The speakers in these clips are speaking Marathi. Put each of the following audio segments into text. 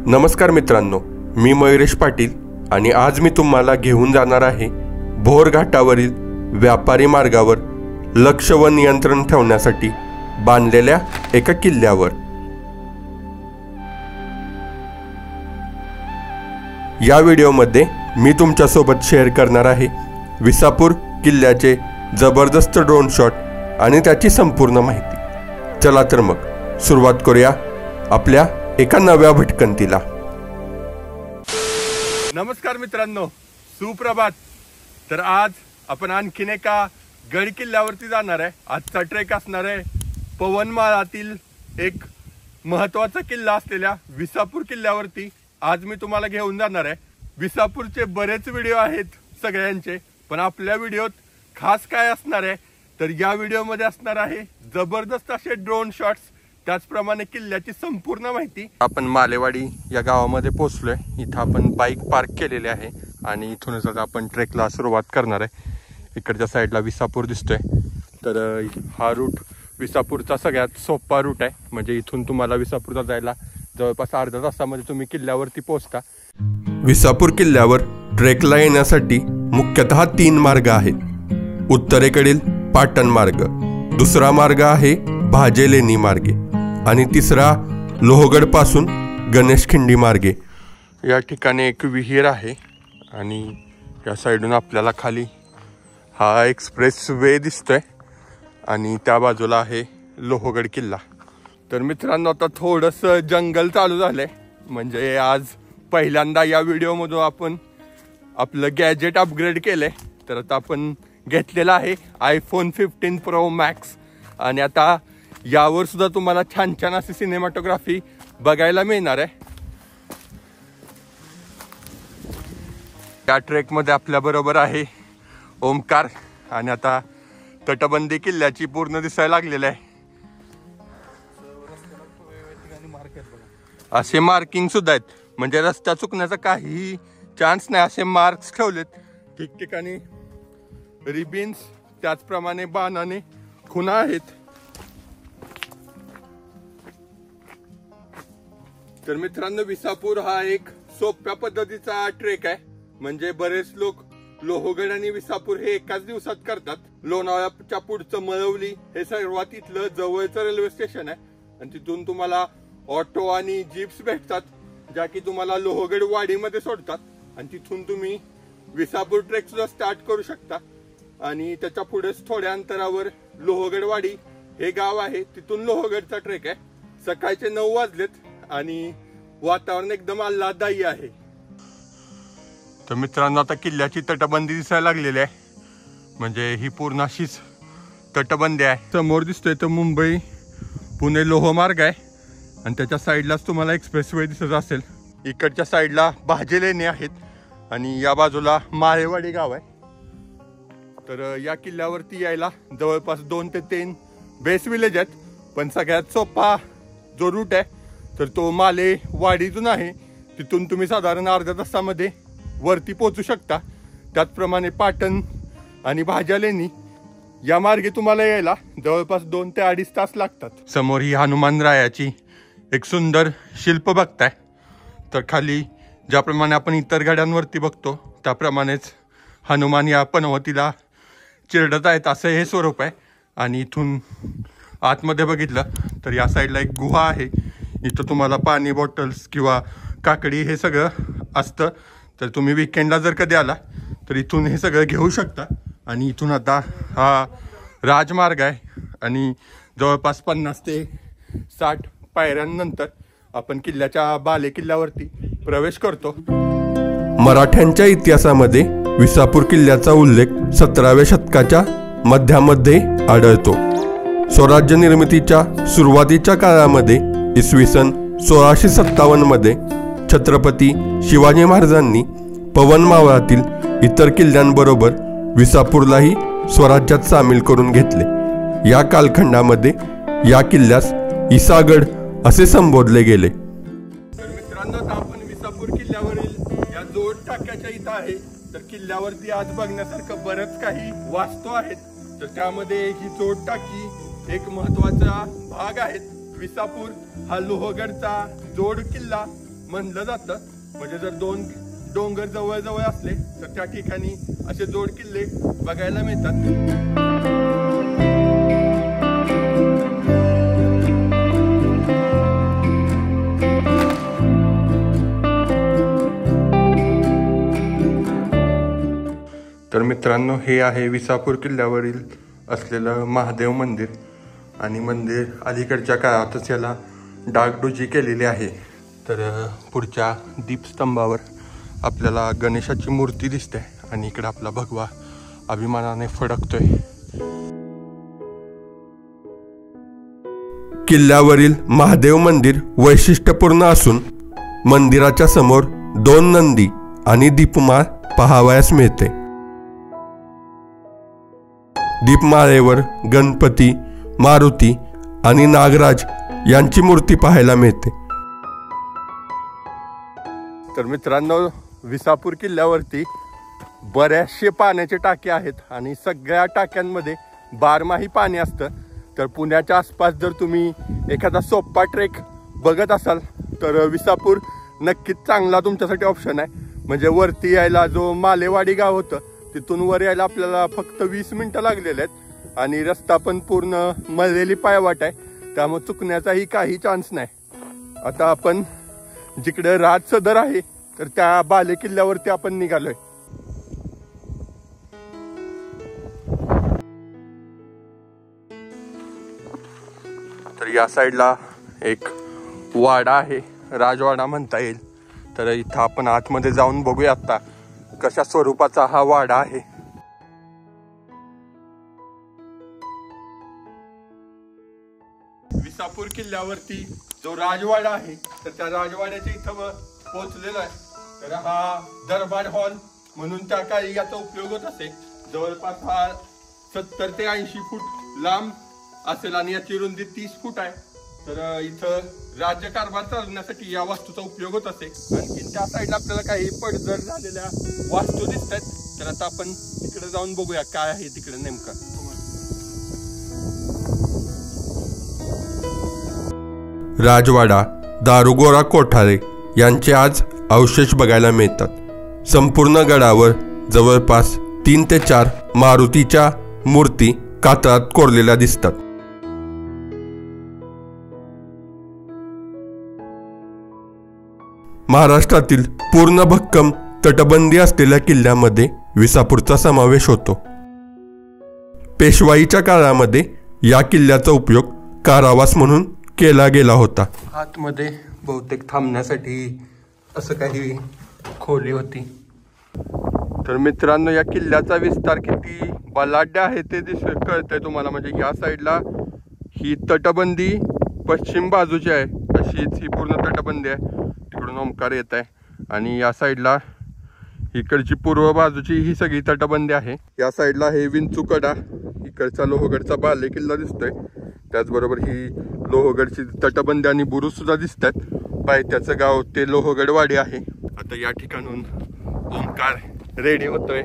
नमस्कार मित्रांनो, मी मयुरेश पाटील आणि आज मी तुम्हाला घेऊन जाणार आहे भोर घाटावरील व्यापारी मार्गावर लक्ष व नियंत्रण ठेवण्यासाठी बांधलेल्या एका किल्ल्यावर। या व्हिडिओमध्ये मी तुमच्यासोबत शेअर करणार आहे विसापूर किल्ल्याचे जबरदस्त ड्रोन शॉट आणि त्याची संपूर्ण माहिती। चला तर मग सुरुवात करूया आपल्या एका नव्या भटकंतीला। नमस्कार मित्रांनो, सुप्रभात। तर आज आपण आणखीन एका गड किल्ल्यावरती जाणार आहे। आजचा ट्रेक असणार आहे पवनमाळातील एक महत्त्वाचा किल्ला असलेल्या विसापूर किल्ल्यावरती। आज मी तुम्हाला घेऊन जाणार आहे। विसापूरचे बरेच व्हिडिओ आहेत सगळ्यांचे, पण आपल्या व्हिडिओत खास काय असणार आहे तर या व्हिडिओमध्ये असणार आहे जबरदस्त असे ड्रोन शॉट्स, त्याचप्रमाणे किल्ल्याची संपूर्ण माहिती। आपण मालेवाडी या गावामध्ये पोहोचलोय। इथं आपण बाईक पार्क केलेली आहे आणि इथूनच आता आपण ट्रेकला सुरुवात करणार आहे। इकडच्या साईडला विसापूर दिसतोय, तर हा रूट विसापूरचा सगळ्यात सोपा रूट आहे। म्हणजे इथून तुम्हाला विसापूरला जायला जवळपास अर्धा तासामध्ये तुम्ही किल्ल्यावरती पोहोचता। विसापूर किल्ल्यावर ट्रेकला येण्यासाठी मुख्यतः 3 मार्ग आहेत। उत्तरेकडील पाटण मार्ग, दुसरा मार्ग आहे भाजेलेणी मार्गे आणि तिसरा लोहगड पासून गणेशखिंडी मार्गे। या ठिकाणी एक विहीर आहे आणि या साईडून आपल्याला खाली हा एक्सप्रेस वे दिसतोय आणि त्या बाजूला आहे लोहगड किल्ला। तर मित्रांनो, आता थोडंसं जंगल चालू झालंय। म्हणजे आज पहिल्यांदा या व्हिडिओमधून आपण आपलं गॅजेट अपग्रेड केलंय। तर आता आपण घेतलेला आहे iPhone 15 Pro Max आणि आता यावर सुद्धा तुम्हाला छान छान अशी सिनेमॅटोग्राफी बघायला मिळणार आहे। या ट्रेकमध्ये आपल्या बरोबर आहे ओमकार आणि आता तटबंदी किल्ल्याची पूर्ण दिसायला लागलेली आहे। असे मार्किंग सुद्धा आहेत, म्हणजे रस्ता चुकण्याचा काहीही चान्स नाही। असे मार्क्स ठेवलेत ठिकठिकाणी, रिबिन्स, त्याचप्रमाणे बाणाने खुणा आहेत। तर मित्रांनो, विसापूर हा एक सोप्या पद्धतीचा ट्रेक आहे। म्हणजे बरेच लोक लोहगड आणि विसापूर हे एकाच दिवसात करतात। लोणावळ्याच्या पुढचं मळवली हे सर्वात इथलं जवळचं रेल्वे स्टेशन आहे आणि तिथून तुम्हाला ऑटो आणि जीप्स भेटतात, ज्या की तुम्हाला लोहगड वाडीमध्ये सोडतात आणि तिथून तुम्ही विसापूर ट्रेक सुद्धा स्टार्ट करू शकता। आणि त्याच्या पुढेच थोड्या अंतरावर लोहगड वाडी हे गाव आहे, तिथून लोहगडचा ट्रेक आहे। सकाळचे 9 वाजलेत आणि वातावरण एकदम आल्हाददायी आहे। तर मित्रांनो, आता किल्ल्याची तटबंदी दिसायला लागलेली आहे। म्हणजे ही पूर्ण अशीच तटबंदी आहे। समोर दिसतोय तर मुंबई पुणे लोहमार्ग आहे आणि त्याच्या साईडलाच तुम्हाला एक्सप्रेसवे दिसत असेल। इकडच्या साईडला भाजेलेणी आहेत आणि या बाजूला माळेवाडी गाव आहे। तर या किल्ल्यावरती यायला जवळपास 2 ते 3 बेस विलेज आहेत, पण सगळ्यात सोपा जो रूट आहे तर तो मालेवाडीतून आहे। तिथून तुम्ही साधारण अर्ध्या तासामध्ये वरती पोहोचू शकता। त्याचप्रमाणे पाटण आणि भाजेलेणी या मार्गे तुम्हाला यायला जवळपास 2 ते 2.5 तास लागतात। समोर ही हनुमानरायाची एक सुंदर शिल्प बघताय। तर खाली ज्याप्रमाणे आपण इतर गाड्यांवरती बघतो त्याप्रमाणेच हनुमान या पनवतीला चिरडत आहेत असं हे स्वरूप आहे। आणि इथून आतमध्ये बघितलं तर या साईडला एक गुहा आहे। इथं तुम्हाला पाणी बॉटल्स किंवा काकडी हे सगळं असतं। तर तुम्ही विकेंडला जर कधी आला तर इथून हे सगळं घेऊ शकता। आणि इथून आता हा राजमार्ग आहे आणि जवळपास 50 ते 60 पायऱ्यांनंतर आपण किल्ल्याच्या बाले किल्ल्यावरती प्रवेश करतो। मराठ्यांच्या इतिहासामध्ये विसापूर किल्ल्याचा उल्लेख 17व्या शतकाच्या मध्यामध्ये आढळतो। स्वराज्य निर्मितीच्या सुरुवातीच्या काळामध्ये इसवी सन 1657 मध्ये छत्रपती शिवाजी महाराजांनी पवनमावळातील इतर किल्ल्यांबरोबर विसापूरलाही स्वराज्यात सामील करून घेतले। या कालखंडामध्ये या किल्ल्यास इसागड असे संबोधले गेले। तर मित्रांनो, आपण विसापूर किल्ल्यावरील या जोड टाक्याच्या इथं आहे। तर किल्ल्यावरती आज बघण्यासारखं बरंच काही वास्तू आहेत। तर त्यामध्ये ही जोड टाकी एक महत्त्वाचा भाग आहे। विसापूर हा लोहगडचा जोड किल्ला म्हणलं जातं. म्हणजे जर दोन डोंगर जवळ जवळ असले तर त्या ठिकाणी असे जोड किल्ले बघायला मिळतात. तर मित्रांनो, हे आहे विसापूर किल्ल्यावरील असलेलं महादेव मंदिर आणि मंदिर अलीकडच्या काळातच याला डागडुजी केलेली आहे. तर पुढच्या दीपस्तंभावर आपल्याला गणेशाची मूर्ती दिसते आणि इकडे आपला भगवा अभिमानाने फडकतोय. किल्ल्यावरील महादेव मंदिर वैशिष्ट्यपूर्ण असून मंदिराच्या समोर 2 नंदी आणि दीपमाळ पाहावयास मिळते. दीपमाळेवर गणपती, मारुती आणि नागराज यांची मूर्ती पाहायला मिळते. तर मित्रांनो, विसापूर किल्ल्यावरती बऱ्याचशे पाण्याचे टाके आहेत आणि सगळ्या टाक्यांमध्ये बारमाही पाणी असतं. तर पुण्याच्या आसपास जर तुम्ही एखादा सोप्पा ट्रेक बघत असाल तर विसापूर नक्कीच चांगला तुमच्यासाठी ऑप्शन आहे. म्हणजे वरती यायला जो मालेवाडी गाव होतं तिथून वर यायला आपल्याला फक्त 20 मिनिटं लागलेले आहेत आणि रस्ता पण पूर्ण मळलेली पायवाट आहे, त्यामुळे चुकण्याचाही काही चान्स नाही. आता आपण जिकडे राज सदर आहे तर त्या बाले किल्ल्यावरती आपण निघालोय. तर या साईडला एक वाडा आहे, राजवाडा म्हणता येईल. तर इथं आपण आतमध्ये जाऊन बघूया आता कशा स्वरूपाचा हा वाडा आहे. विसापूर किल्ल्यावरती जो राजवाडा आहे तर त्या राजवाड्याच्या इथं पोहोचलेला आहे. तर हा दरबार हॉल म्हणून त्या काळी याचा उपयोग होत असे. जवळपास हा 70 ते 80 फूट लांब असेल आणि याची रुंदी 30 फूट आहे. तर इथं राज्यकारभार चालवण्यासाठी या वास्तूचा उपयोग होत असे. आणखी त्या साईडला आपल्याला काही पडझड झालेल्या वास्तू दिसत आहेत. तर आता आपण तिकडे जाऊन बघूया काय आहे तिकडे नेमकं. राजवाडा दारुगोरा कोठारे यांचे आज अवशेष बघायला मिळतात. संपूर्ण गडावर जवळपास 3 ते 4 मारुतीच्या मूर्ती कातळात कोरलेल्या दिसतात. महाराष्ट्रातील पूर्ण भक्कम तटबंदी असलेल्या किल्ल्यामध्ये विसापूरचा समावेश होतो. पेशवाईच्या काळामध्ये या किल्ल्याचा उपयोग कारावास म्हणून केला गेला होता. आतमध्ये बहुतेक थांबण्यासाठी असं काही खोली होती. तर मित्रांनो, या किल्ल्याचा विस्तार किती बलाढ्य आहे ते कळतंय तुम्हाला. म्हणजे या साईडला ही तटबंदी पश्चिम बाजूची आहे, अशीच ही पूर्ण तटबंदी आहे. तिकडून ओंकार येत आहे आणि या साईडला इकडची पूर्व बाजूची ही सगळी तटबंदी आहे. या साईडला हे विंचूकडा, इकडचा लोहगडचा बाले किल्ला दिसतोय. त्याचबरोबर ही लोहगडची तटबंदी आणि बुरुज सुद्धा दिसतात. पायथ्याचं गाव ते लोहगडवाडी आहे. आता या ठिकाणून ओंकार रेडी होतोय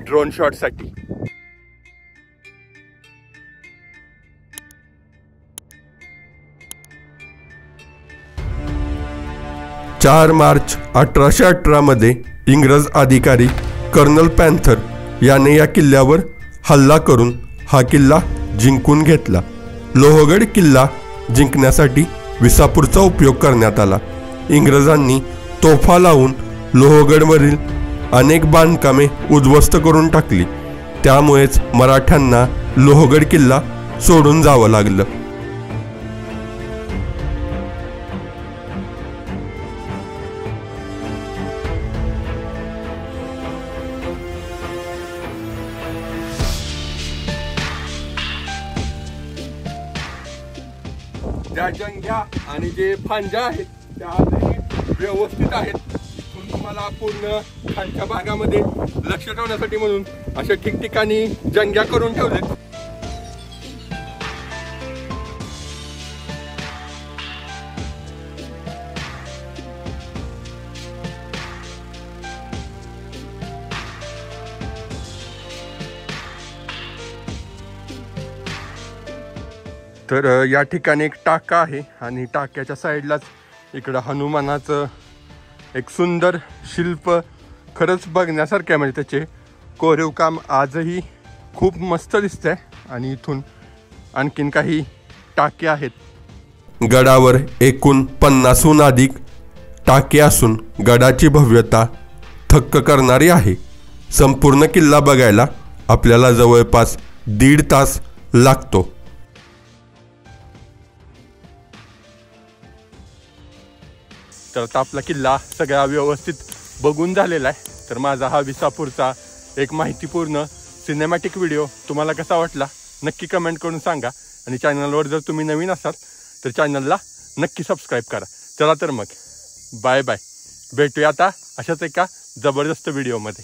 ड्रोन शॉट साठी. मार्च 1818 मध्ये इंग्रज अधिकारी कर्नल पॅन्थर याने या किल्ल्यावर हल्ला करून हा किल्ला जिंकून घेतला. लोहगड किल्ला जिंकण्यासाठी विसापूरचा उपयोग करण्यात आला. इंग्रजांनी तोफा लावून लोहगडवरील अनेक बांधकामे उद्ध्वस्त करून टाकली. त्यामुळेच मराठ्यांना लोहगड किल्ला सोडून जावं लागलं. ज्या जंग्या आणि जे फांजा आहेत त्या व्यवस्थित आहेत. इथून तुम्हाला पूर्ण खालच्या भागामध्ये लक्ष ठेवण्यासाठी म्हणून अशा ठिकठिकाणी जंग्या करून ठेवलेत. तर या ठिकाणी एक टाका आहे आणि टाक्याच्या साईडलाच इकडं हनुमानाचं एक सुंदर शिल्प खरंच बघण्यासारखं आहे. म्हणजे त्याचे कोरीव काम आजही खूप मस्त दिसतंय. आणि इथून आणखीन काही टाके आहेत. गडावर एकूण 50हून अधिक टाके असून गडाची भव्यता थक्क करणारी आहे. संपूर्ण किल्ला बघायला आपल्याला जवळपास 1.5 तास लागतो. तर आता आपला किल्ला सगळा व्यवस्थित बघून झालेला आहे. तर माझा हा विसापूरचा एक माहितीपूर्ण सिनेमॅटिक व्हिडिओ तुम्हाला कसा वाटला नक्की कमेंट करून सांगा. आणि चॅनलवर जर तुम्ही नवीन असाल तर चॅनलला नक्की सबस्क्राईब करा. चला तर मग बाय बाय. भेटूया आता अशाच एका जबरदस्त व्हिडिओमध्ये.